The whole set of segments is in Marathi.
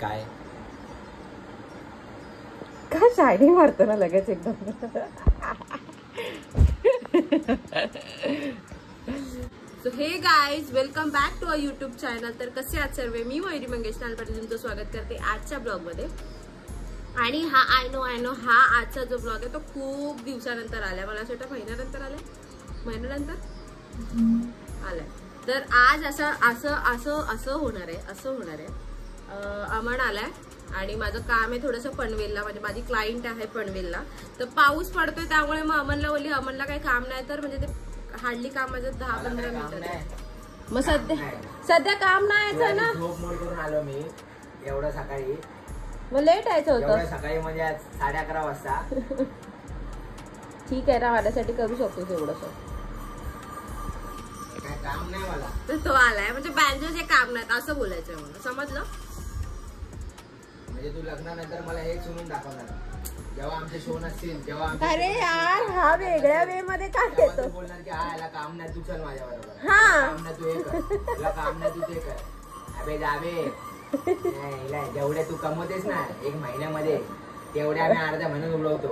काय काय शायनिंग मारतो ना लगेच एकदम. So hey guys, welcome back to a YouTube channel. तर कसे आहात सर्व? मी मयुरी मंगेश नालपाटी तुमचं स्वागत करते आजच्या ब्लॉग मध्ये. आणि हा आय नो हा आजचा जो ब्लॉग आहे तो खूप दिवसानंतर आलाय. मला असं वाटतं महिन्यानंतर महिन्यानंतर आलाय. तर आज असं होणार आहे. अमन आलाय आणि माझं काम आहे थोडंसं पनवेलला, म्हणजे माझी क्लायंट आहे पनवेलला. तर पाऊस पडतोय त्यामुळे मग अमनला बोलली अमनला काही काम नाही, तर म्हणजे ते हार्डली काम माझं 10-15 मिनिटात. मग सध्या काम नाही यायचं ना. झोप मोड करून आलो मी एवढं सकाळी. मग लेट यायचं होतं सकाळी म्हणजे 11:30 वाजता. ठीक आहे ना, माझ्यासाठी करू शकतो तेवढंसं. काय काम नाही मला. तर तो आलाय म्हणजे बँजोचे काम नाहीत असं बोलायचं मला, समजलं? म्हणजे तू लग्नानंतर मला हे सुनून दाखवणार जेव्हा आमचे शो नसतील, जेव्हा अरे यार हा वेगळ्या वे मध्ये काय येतो. बोलणार की हा याला काम नाही, तू चल माझ्या बरोबर. हा काम नाही तू हे कर, तुला काम नाही तू ते कर. अबे जाबे जेवढे तू कमवतेस ना एक महिन्यामध्ये तेवढे आम्ही अर्ध्या महिन्यात उडवतो.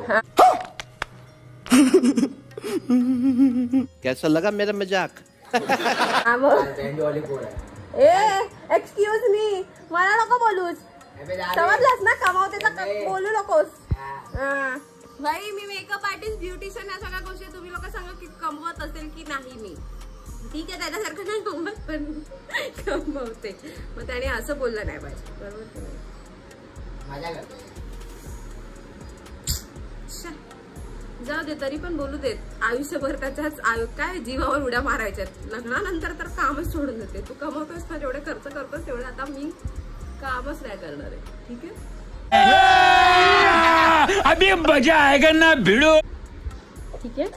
कैसा लगा मेरा मजाक? एक्सक्यूज मी, मला नको बोलूच, समजलास ना? कमावतेचा बोलू नकोस. भाई मी मेकअप आर्टिस्ट, ब्युटिशियन, या सगळ्या गोष्टी तुम्ही लोक सांगा की कमवत असेल की नाही. मी ठीक आहे त्याच्यासारखं नाही कमवत, पण कमवते. मग त्याने असं बोललं नाही पाहिजे, बरोबर? जाऊ दे, तरी पण बोलू देत. आयुष्यभर त्याच्याच काय जीवावर उड्या मारायच्यात. लग्नानंतर तर कामच सोडून देते. तू कमवतोस ना, जेवढे खर्च करतोस तेवढे आता मी कामच नाही करणार आहे. ठीक आहे, अभी मजा आएगा ना भिड़ो. ठीक आहे,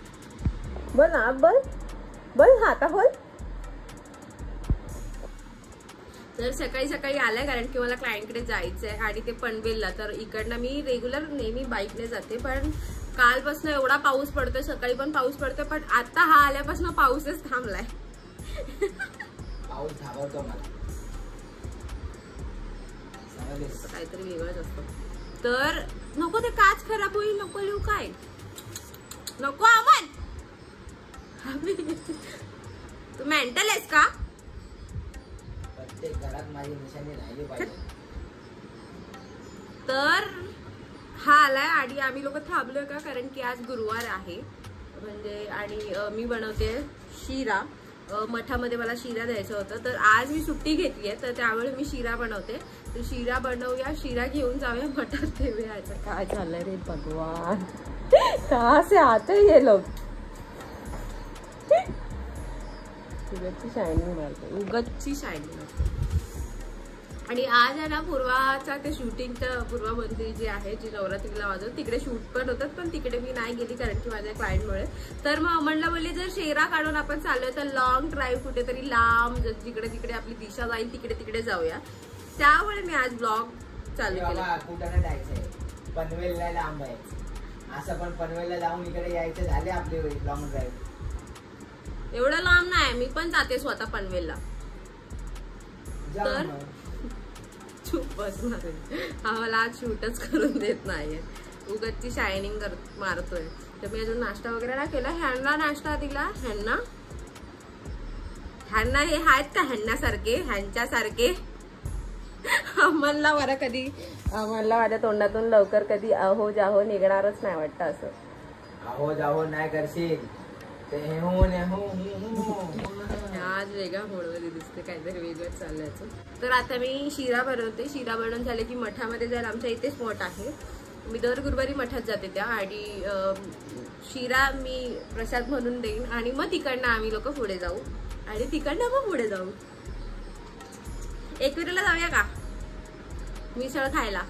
बोल ना, बोल हा, आता बोल. तर सकाळी आलाय कारण की मला क्लायंटकडे जायचंय आणि ते पनवेलला. तर इकडनं मी रेग्युलर नेहमी बाईकने जाते, पण कालपासून एवढा पाऊस पडतोय, सकाळी पण पाऊस पडतोय, पण आता हा आल्यापासून पाऊसच थांबलाय. पाऊस घाबरतो मला, काहीतरी वेगळंच असतं. तर नको ते काच खराब होईल, नको लिहू काय नको. अमन तू मेंटल आहेस का? प्रत्येक घरात माझी निशाणी राहिली पाहिजे. तर हा आलाय आणि आम्ही लोक थांबलोय का, कारण की आज गुरुवार आहे म्हणजे. आणि मी बनवते शिरा. मठामध्ये मला शिरा द्यायचं होतं, तर आज मी सुट्टी घेतली आहे, तर त्यामुळे मी शिरा बनवते. तर शिरा बनवूया, शिरा घेऊन जाऊया मठात ठेवूया. काय झालंय रे भगवान, कहाँ से आते ये लोग. उगतची शायनिंग मारते. आणि आज आहे ना पूर्वाचा ते शूटिंगचं, पूर्वा मंदिर जी आहे जी नवरात्रीला वाजवत, तिकडे शूट पण होतात, पण तिकडे मी नाही गेली कारण की माझ्या क्लायंटमुळे. तर मग अमनला बोलली जर शेरा काढून आपण चाललोय तर लॉंग ड्राईव्ह कुठेतरी लांब, जिकडे आपली दिशा जाईल तिकडे जाऊया. त्यामुळे मी आज ब्लॉग चालू केला. कुठं नाही जायचंय, पनवेलला लांब आहे. असं पण पनवेलला जाऊन इकडे यायचं झाले आपले लॉंग ड्राईव्ह. एवढं लांब नाही, मी पण जाते स्वतः पनवेलला. तर चूप बसणार हा मला आज शूटच करून देत नाहीये, उगतची शायनिंग मारतोय. तर मी अजून नाश्ता वगैरे नाही केला. ह्यांना नाश्ता दिला. ह्यांना हे आहेत का ह्यांच्यासारखे अमनला बरं कधी, अमनला माझ्या तोंडातून लवकर कधी अहो जाहो निघणारच नाही वाटतं. असं अहो जाहो नाही करशील ते आज वेगळा मोडमध्ये दिसते, काहीतरी वेगळंच चाललंय. तर आता मी शिरा बनवते. शिरा बनवून झाले की मठामध्ये जायला आमच्या इथे स्पॉट आहे. मी दर गुरुवारी मठात जाते त्या, आणि शिरा मी प्रसाद म्हणून देईन आणि मग तिकडनं आम्ही लोक पुढे जाऊ आणि तिकडनं मग पुढे जाऊ. एकविराला जाऊया का मिसळ खायला?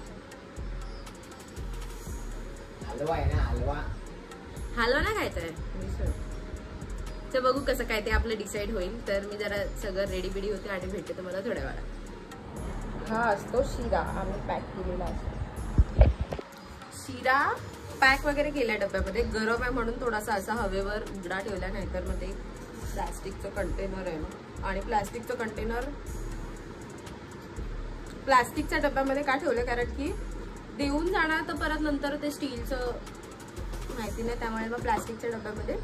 हलवा आहे ना, हलवा ना खायचंय, मिसळ. तर बघू कसं काय ते आपलं डिसाईड होईल. तर मी जरा सगळं रेडी बिडी होते आणि भेटते तुम्हाला थोड्या वेळात. हा असतो शिरा, आम्ही पॅक केलेला असतो. शिरा पॅक वगैरे केल्या डब्यामध्ये. गरम आहे म्हणून थोडासा असा हवेवर उघडा ठेवला, नाहीतर मग ते प्लास्टिकचं कंटेनर आहे ना, आणि प्लास्टिकचं कंटेनर प्लास्टिकच्या डब्यामध्ये का ठेवलं, कारण की देऊन जाणार तर परत नंतर ते स्टीलचं माहिती नाही, त्यामुळे मग प्लास्टिकच्या डब्यामध्ये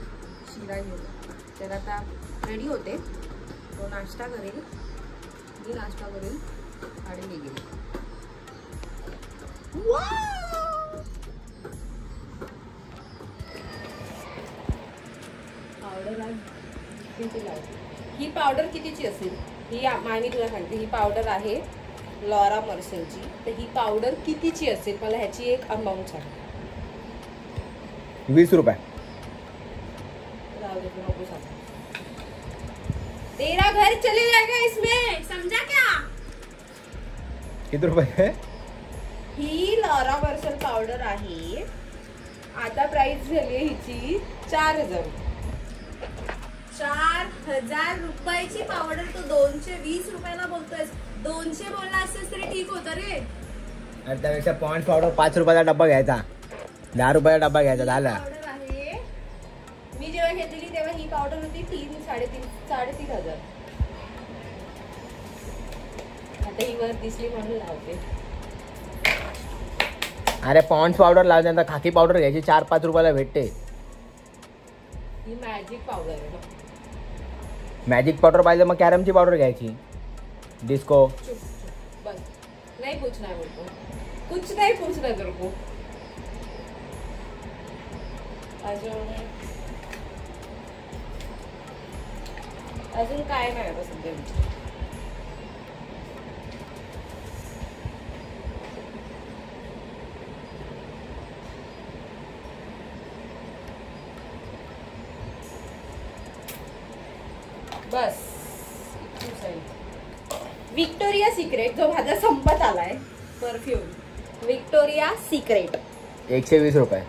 शिरा घेऊन. तर आता रेडी होते, तो नाश्ता करेल, मी नाश्ता करेल आणि मी गेली. ही पावडर कितीची असेल? ही मी तुला सांगते, ही पावडर आहे लॉरा मर्सेलची. तर ही पावडर कितीची असेल, मला ह्याची एक अमाऊंट सांग. 20 रुपये. तेरा घर चले जाएगा इसमें, समझा क्या? किती रुपये है? ही लॉरा मर्सेल पावडर आहे, आता प्राइस झाली हिची 4000. 4000 रुपयाची पावडर, तो 220 रुपयाला बोलतोय. 200 बोलला असतेस तरी ठीक होतं रे. अरे त्यापेक्षा पॉन्ड्स पावडर 5 रुपयाचा डब्बा घ्यायचा, 10 रुपयाचा डब्बा घ्यायचा झाला. पावडर आहे, मी जेव्हा घेतलेली तेव्हा ही पावडर होती 3,500-3,500. आता ही वर दिसली म्हणून लावते. अरे पॉन्ड्स पावडर लावल्यानंतर खाकी पावडर घ्यायची, 4-5 रुपयाला भेटते. ही मॅजिक पावडर आहे ना. मॅजिक पावडर पाहिजे मग कॅरमची पावडर घ्यायची, डिस्को. बस नाही पूछना है मेरे को, कुछ नहीं पूछना तेरे को. अजून काय नाही आता सध्या. बस विक्टोरिया सिक्रेट, जो माझा संपत आलाय परफ्यूम, विक्टोरिया सिक्रेट 120 रुपये.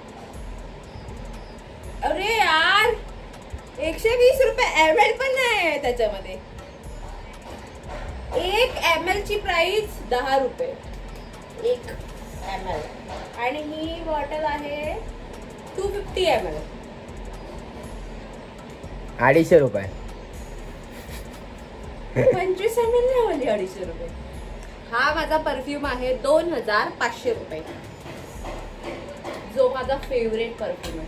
अरे यार 120 रुपये ml पण नाही आहे त्याच्यामध्ये. 1 ml ची प्राइस 10 रुपये 1 ml, आणि ही बॉटल आहे 250 ml 250 रुपये. 25 ml नाही वाली 250 रुपये. हा माझा परफ्यूम आहे 2500 रुपये, जो माझा फेवरेट परफ्यूम आहे.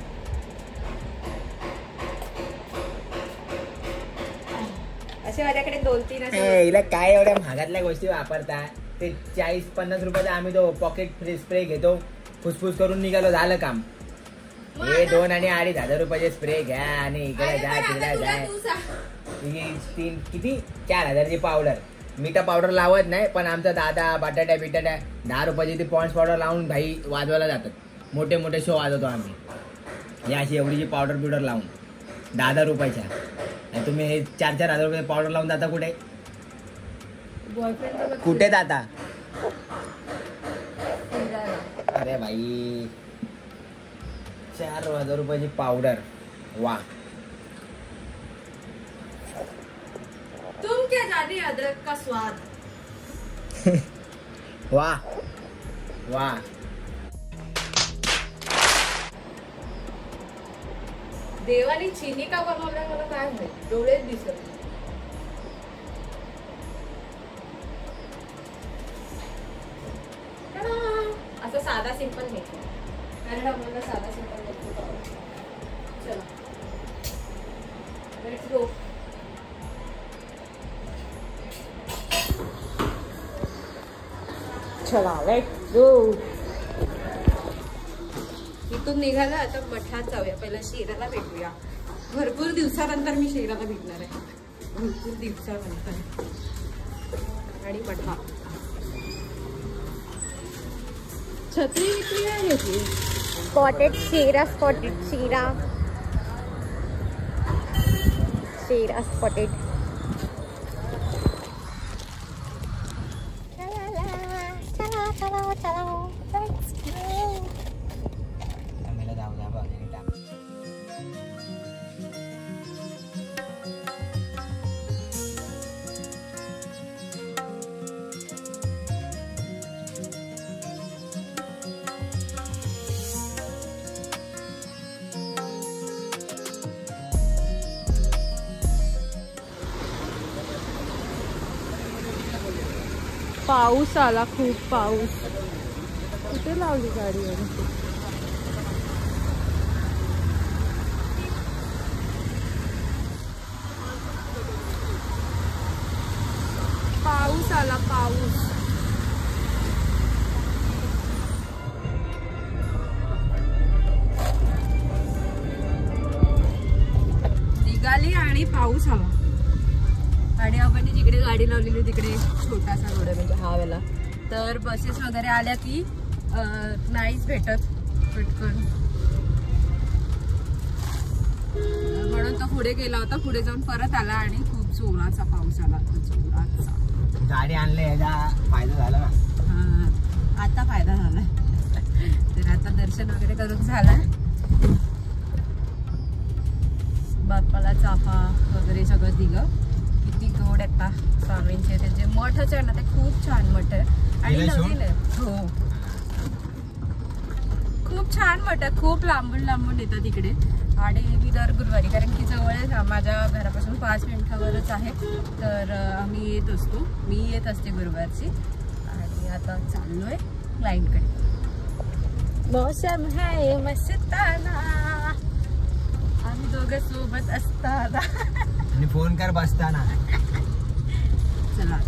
असे माझ्याकडे 2-3 असे. हिला काय एवढ्या महागातल्या गोष्टी वापरता? ते 40-50 रुपयाचा आम्ही तो पॉकेट स्प्रे घेतो, फुसफुस करून निघालो, झालं काम. हे 2 आणि 2,500 रुपयाचे स्प्रे घ्या आणि इकडे जा तिकडे जा. किती 4,000ची पावडर. मी तर पावडर लावत नाही, पण आमचा दादा बटाट्या 10 रुपयाची ती पॉन्ड्स पावडर लावून भाई वाजवायला जातात. मोठे मोठे शो वाजवतो आम्ही, ही अशी एवढीची पावडर बिवडर लावून 10 रुपयाच्या. आणि तुम्ही हे 4-4 हजार रुपये पावडर लावून जाता कुठे? कुठे जाता? अरे भाई 4,000 रुपयाची पावडर, वा. तुम क्या जाने अदरक का स्वाद. वाह वाह. देवाने चिनी का बनवलाय मला काय माहित, डोळेच दिसत. असं साधा सिंपल घ्यायचं, कारण आपल्याला साधा सिंपल घ्यायचं. चला लेट्स गो. चला लेट्स गो. इथून निघाला आता मठात जाऊया. पहिला शेराला भेटूया. भरपूर दिवसानंतर मी शेराला भेटणार आहे, भरपूर दिवसानंतर. आणि मठात छत्री विकली आहे ती. स्पॉटेड शेरा, स्पॉटेड शेरा, शेरा स्पॉटेड. पाऊस आला, खूप पाऊस. कुठे लावली गाडी? पाऊस आला, पाऊस. निघाली आणि पाऊस आला. आणि आपण जिकडे गाडी लावलेली तिकडे छोटासा रोड आहे, म्हणजे हा वेळेला तर बसेस वगैरे आल्या की नाहीच भेटत पटकन, म्हणून तो पुढे गेला होता. पुढे जाऊन परत आला आणि खूप जोराचा पाऊस आला. जोराचा गाडी आणले याचा फायदा झाला ना. हा, आता फायदा झाला. तर आता दर्शन वगैरे करून झालं. बाप्पाला चाफा वगैरे सगळं दिलं. किती गोड येतात स्वामींचे. त्याचे मठच आहे ना, ते खूप छान मठ आहे आणि नवीन आहे. हो, खूप छान मठ आहे. खूप लांबून लांबून येतात इकडे. आणि मी दर गुरुवारी, कारण की जवळ माझ्या घरापासून 5 मिनिटावरच आहे, तर आम्ही येत असतो. मी येत असते गुरुवारची. आणि आता चाललोय क्लायंटकडे. मौसम है मस्ताना, आम्ही दोघं सोबत असताना. आणि फोन कर बसताना. चला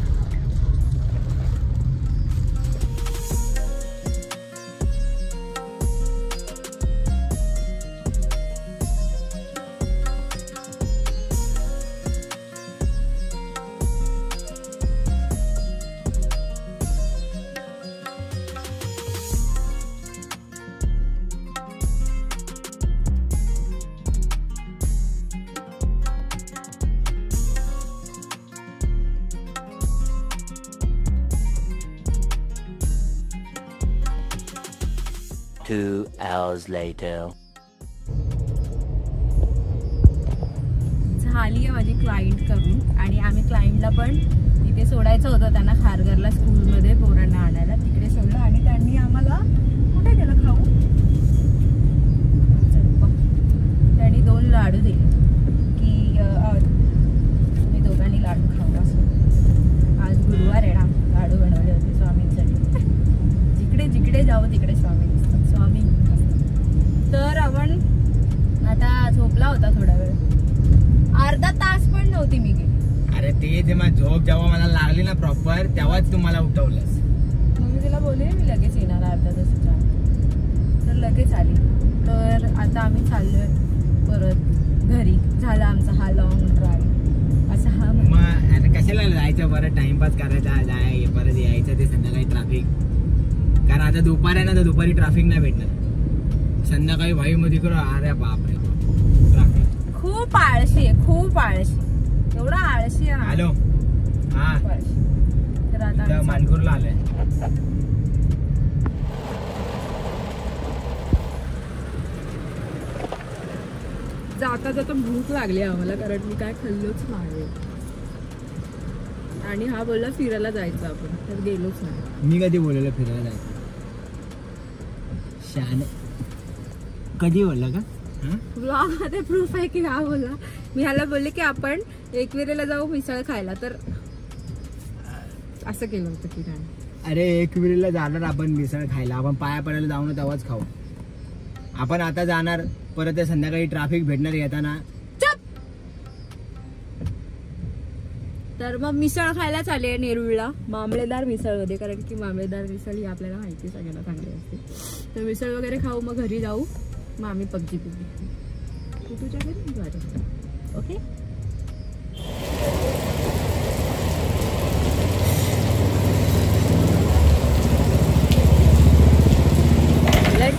Two hours later. झाली आहे माझी क्लायंट करून. आणि आम्ही क्लायंटला पण तिथे सोडायचं होतं, त्यांना खारघरला स्कूलमध्ये पोरांना आणायला. तिकडे सोडलं आणि त्यांनी आम्हाला कुठे गेलं खाऊ. त्यांनी 2 लाडू दिले की तुम्ही दोघांनी लाडू खाऊ असं. आज गुरुवार आहे ना, लाडू बनवले होते स्वामींसाठी. जिकडे जिकडे जावं तिकडे स्वामी. तर आपण आता झोपला होता थोडा वेळ, अर्धा तास पण नव्हती मी गेली. अरे ते मग झोप जेव्हा मला लागली ना प्रॉपर, तेव्हाच तुम्हाला उठवलंस. मग मी तिला बोलले मी लगेच येणार अर्धा तासाच्या, तर लगेच आली. तर आता आम्ही चाललोय परत घरी. झाला आमचा हा लॉंग ड्राईव्ह असा. हा मग आता कशाला जायचं, बरं टाइमपास करायचा, जाय परत यायचं, ते संध्याकाळी ट्रॅफिक. कारण आता दुपार आहे ना, तर दुपारी ट्रॅफिक नाही भेटणार. संध्याकाळी भाई मध्ये करू. अरे बापरे ट्रॅफिक. खूप आळशी आहे, खूप आळशी. एवढा आळशी आहे. हॅलो. हा, तर आता मानपूरला आलोय. जाता जाता भूक लागली आम्हाला, कारण मी काय खाल्लोच नाही. आणि हा बोलला फिरायला जायचं आपण, तर गेलोच नाही. मी कधी बोललेलं फिरायला जायचं? शान कधी बोलला का? ब्लॉग मध्ये प्रूफ आहे की हा बोलला. मी ह्याला बोलले की आपण एकविरेला जाऊ मिसळ खायला, तर असं केलं होतं की काय. अरे एकविरेला जाणार आपण मिसळ खायला, आपण पाया पडायला जाऊ ना तेव्हाच खाऊ. आपण आता जाणार, परत संध्याकाळी ट्रॅफिक भेटणार येताना. तर मग मिसळ खायला चालले नेरुळला, मामलेदार मिसळ मध्ये, कारण की मामलेदार मिसळ ही आपल्याला माहिती सगळ्यांना चांगली असते. तर मिसळ वगैरे खाऊ, मग घरी जाऊ, मग आम्ही पबजी तू तुझ्या घरी. ओके.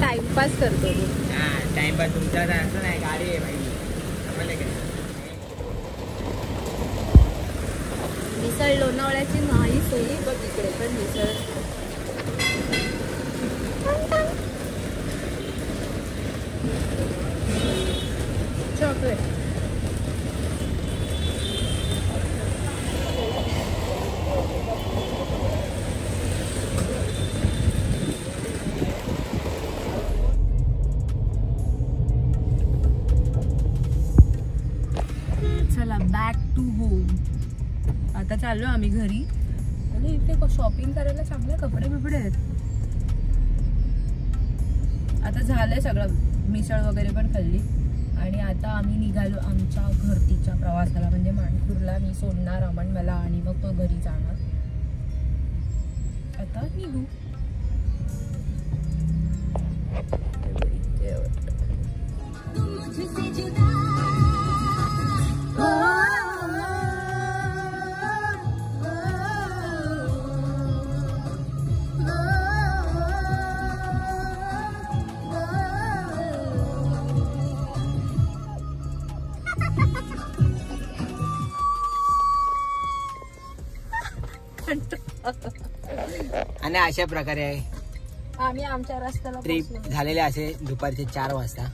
टाइमपास करतो. टाइमपास तुमचा असं नाही, गाडी आहे भाई. मिसळ लोणावळ्याची नाही सोयी, बघ इकडे पण मिसळ. चॉकलेट. चला बॅक टू होम. आता चाललो आम्ही घरी. आणि इथे शॉपिंग करायला चांगले कपडे बिपडे आहेत. आता झालंय सगळं, मिसळ वगैरे पण खाल्ली आणि आता आम्ही निघालो आमच्या घरतीच्या प्रवासाला, म्हणजे माणपूरला. मी सोडणार अमन मला आणि मग तो घरी जाणार. आता निघू. आणि अशा प्रकारे आम्ही आमच्या रस्त्याला ट्रिप झालेले असे दुपारचे 4 वाजता.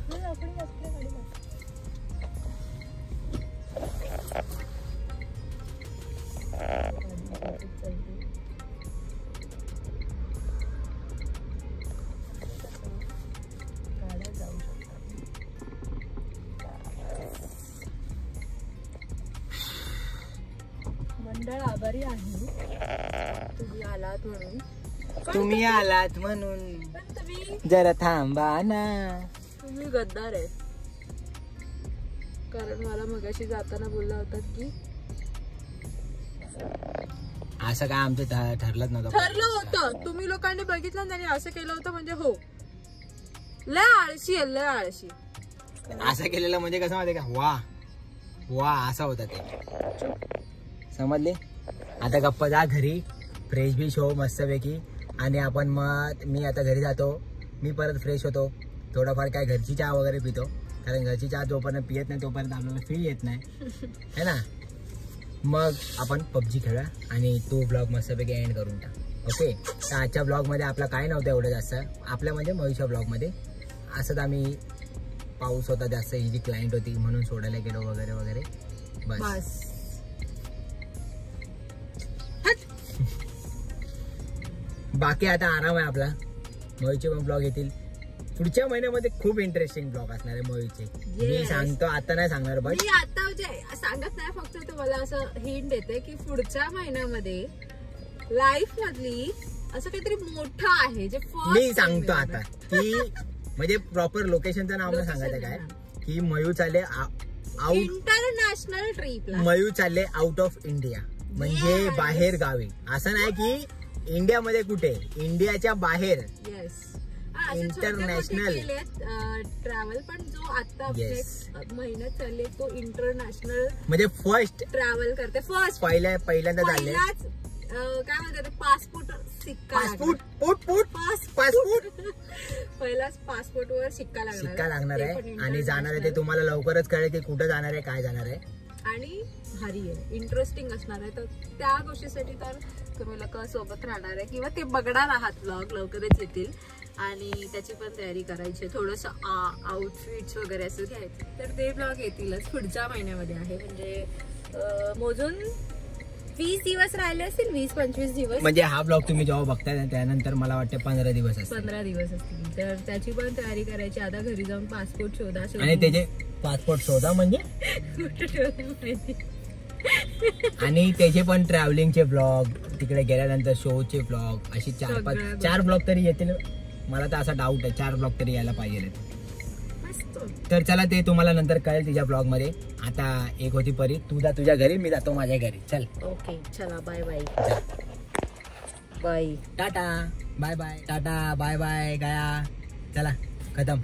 मंडळ आभारी आहे तुम्ही आलात म्हणून. तुम्ही आलात म्हणून. पण तुम्ही जरा थांबा ना. तुम्ही गद्दार आहे. कारण मला मगाशी जाताना बोलला होता की असं काय आमचं ठरलंच नव्हतं. ठरलं होतं. तुम्ही लोकांनी बघितलं आणि असं केलं होतं म्हणजे हो लय आळशी आहे, लय आळशी. असं केलेलं म्हणजे कसं माहिती का, वा वा असं होतं ते. समजले. आता गप्पा जा घरी, फ्रेश बिश हो मस्तपैकी. आणि आपण मग मी आता घरी जातो. मी परत फ्रेश होतो, थोडाफार काय घरची चहा वगैरे पितो. कारण घरची चहा जोपर्यंत पियत नाही तोपर्यंत आपल्याला फील येत नाही है ना. मग आपण पबजी खेळूया आणि तो ब्लॉग मस्तपैकी एंड करून टाक. ओके. तर आजच्या ब्लॉगमध्ये आपला काय नव्हतं एवढं जास्त. आपल्या म्हणजे मयूच्या ब्लॉगमध्ये असंच आम्ही पाऊस होता जास्त, ही जी क्लायंट होती म्हणून सोडायला गेलो वगैरे वगैरे बस. बाकी आता आराम आहे आपला. मयूचे पण ब्लॉग येतील पुढच्या महिन्यामध्ये. खूप इंटरेस्टिंग ब्लॉग असणार आहे मयूचे. मी सांगतो, आता नाही सांगणार. बस मी आता म्हणजे सांगत नाही, फक्त तुम्हाला असं हिंट देते की पुढच्या महिन्यामध्ये लाईफ मधली असं काहीतरी मोठं आहे जे मी सांगतो आता की म्हणजे प्रॉपर लोकेशनचं नाव मला सांगायचं काय की मयू चालले इंटरनॅशनल ट्रिपला. मयू चालले आउट ऑफ इंडिया, म्हणजे बाहेर गावी. असं नाही की इंडियामध्ये कुठे, इंडियाच्या बाहेर. येस. International travel. पण जो आता महिन्यात चालले तो इंटरनॅशनल म्हणजे फर्स्ट ट्रॅव्हल करते. फर्स्ट पहिल्यांदा चालले. काय म्हणतात पासपोर्ट सिक्का. पासपोर्ट पहिलाच पासपोर्ट वर शिक्का लागणार आहे. आणि जाणार आहे ते तुम्हाला लवकरच कळेल की कुठं जाणार आहे, काय जाणार आहे. आणि भारी आहे, इंटरेस्टिंग असणार आहे. तर त्या गोष्टीसाठी तर तुम्ही लोक सोबत राहणार आहे किंवा ते बघणार आहात. ब्लॉग लवकरच येतील आणि त्याची पण तयारी करायची. थोडस आउटफिट्स वगैरे असं घ्यायचं. तर ते ब्लॉग येतीलच पुढच्या महिन्यामध्ये आहे. म्हणजे मोजून 20 दिवस राहिले असतील, 20-25 दिवस. म्हणजे हा ब्लॉग तुम्ही जेव्हा बघताय त्यानंतर मला वाटतं 15 दिवस असतील. 15 दिवस असतील. तर त्याची पण तयारी करायची. आता घरी जाऊन पासपोर्ट शोधा. आणि त्याचे पासपोर्ट शोधा म्हणजे आणि त्याचे पण ट्रॅव्हलिंगचे ब्लॉग, तिकडे गेल्यानंतर शोचे ब्लॉग, अशी 4 ब्लॉग तरी येतील. मला तर असा डाऊट आहे 4 ब्लॉग तरी यायला पाहिजे. तर चला ते तुम्हाला नंतर कळेल तिच्या ब्लॉग मध्ये. आता एक होती परी, तू जा तुझ्या घरी, मी जातो माझ्या घरी. चल. ओके चला. Bye bye. Bye. Tata. Bye bye. Tata. Bye bye. गया. चला खतम.